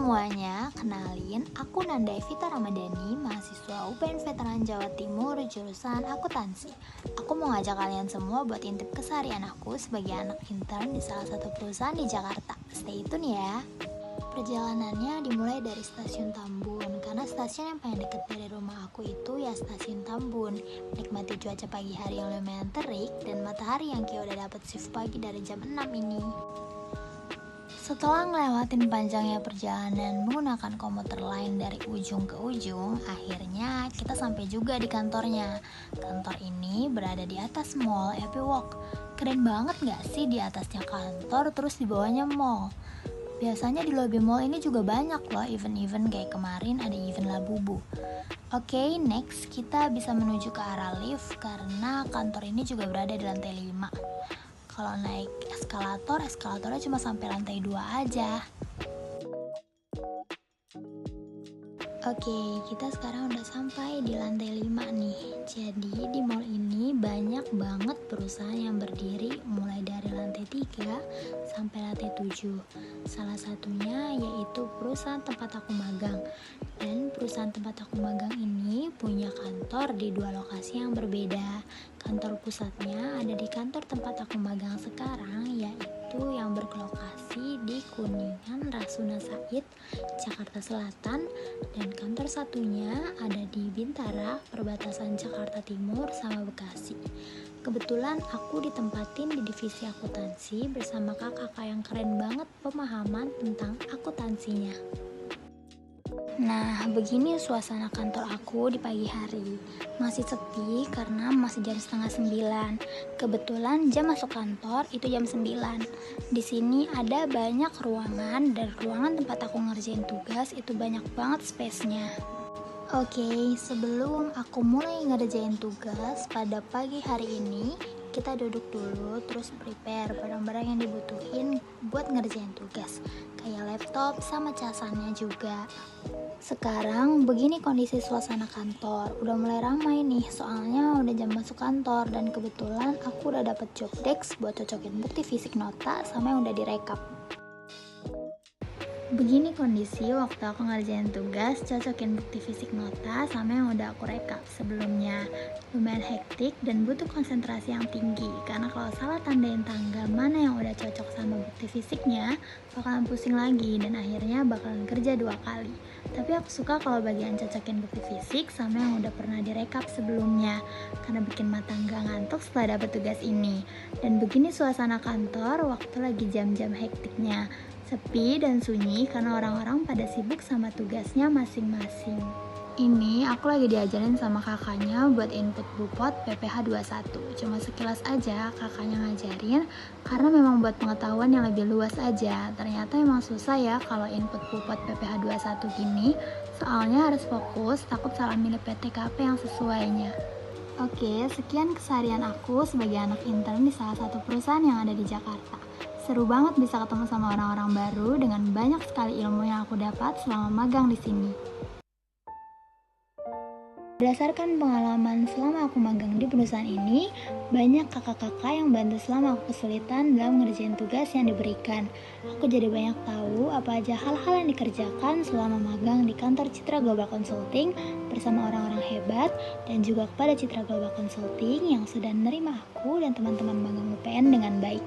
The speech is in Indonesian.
semuanya, kenalin aku Nanda Evita Ramadhani, mahasiswa UPN Veteran Jawa Timur, jurusan akuntansi. Aku mau ngajak kalian semua buat intip keseharian aku sebagai anak intern di salah satu perusahaan di Jakarta. Stay tune ya. Perjalanannya dimulai dari stasiun Tambun, karena stasiun yang paling dekat dari rumah aku itu ya stasiun Tambun. Menikmati cuaca pagi hari yang lumayan terik dan matahari yang kayak udah dapet shift pagi dari jam 6 ini. Setelah ngelewatin panjangnya perjalanan menggunakan komuter lain dari ujung ke ujung, akhirnya kita sampai juga di kantornya. Kantor ini berada di atas mall Happy Walk. Keren banget gak sih di atasnya kantor terus di bawahnya mall? Biasanya di lobi mall ini juga banyak loh event-event kayak kemarin ada event Labubu. Oke, next kita bisa menuju ke arah lift karena kantor ini juga berada di lantai 5. Kalau naik eskalatornya cuma sampai lantai 2 aja. Oke, kita sekarang udah sampai di lantai 5 nih. Jadi di mall ini banyak banget perusahaan yang berdiri mulai dari lantai 3 sampai lantai 7. Salah satunya yaitu perusahaan tempat aku magang. Dan perusahaan tempat aku magang ini punya kantor di 2 lokasi yang berbeda. Kantor pusatnya ada di kantor tempat aku magang sekarang, yaitu yang berlokasi di Kuningan Rasuna Said, Jakarta Selatan, dan kantor satunya ada di Bintara, perbatasan Jakarta Timur sama Bekasi. Kebetulan aku ditempatin di divisi akuntansi bersama kakak yang keren banget pemahaman tentang akuntansinya. Nah, begini suasana kantor aku di pagi hari. Masih sepi karena masih jam setengah 9. Kebetulan jam masuk kantor itu jam 9. Di sini ada banyak ruangan dan ruangan tempat aku ngerjain tugas itu banyak banget space-nya. Oke, sebelum aku mulai ngerjain tugas pada pagi hari ini, kita duduk dulu terus prepare barang-barang yang dibutuhin buat ngerjain tugas, kayak laptop sama casannya juga. Sekarang begini kondisi suasana kantor, udah mulai ramai nih soalnya udah jam masuk kantor dan kebetulan aku udah dapet job desk buat cocokin bukti fisik nota sama yang udah direkap. Begini kondisi waktu aku ngerjain tugas, cocokin bukti fisik nota sama yang udah aku rekap sebelumnya. Lumayan hektik dan butuh konsentrasi yang tinggi, karena kalau salah tandain tanggal mana yang udah cocok sama bukti fisiknya, bakalan pusing lagi dan akhirnya bakalan kerja 2 kali. Tapi aku suka kalau bagian cocokin bukti fisik sama yang udah pernah direkap sebelumnya, karena bikin mata nggak ngantuk setelah dapet tugas ini. Dan begini suasana kantor waktu lagi jam-jam hektiknya. Sepi dan sunyi karena orang-orang pada sibuk sama tugasnya masing-masing. Ini aku lagi diajarin sama kakaknya buat input Bupot PPH 21. Cuma sekilas aja kakaknya ngajarin karena memang buat pengetahuan yang lebih luas aja. Ternyata emang susah ya kalau input Bupot PPH 21 gini. Soalnya harus fokus, takut salah milih PTKP yang sesuainya. Oke, sekian keseharian aku sebagai anak intern di salah satu perusahaan yang ada di Jakarta. Seru banget bisa ketemu sama orang-orang baru dengan banyak sekali ilmu yang aku dapat selama magang di sini. Berdasarkan pengalaman selama aku magang di perusahaan ini, banyak kakak-kakak yang bantu selama aku kesulitan dalam ngerjain tugas yang diberikan. Aku jadi banyak tahu apa aja hal-hal yang dikerjakan selama magang di kantor Citra Global Consulting bersama orang-orang hebat, dan juga kepada Citra Global Consulting yang sudah menerima aku dan teman-teman magang UPN dengan baik.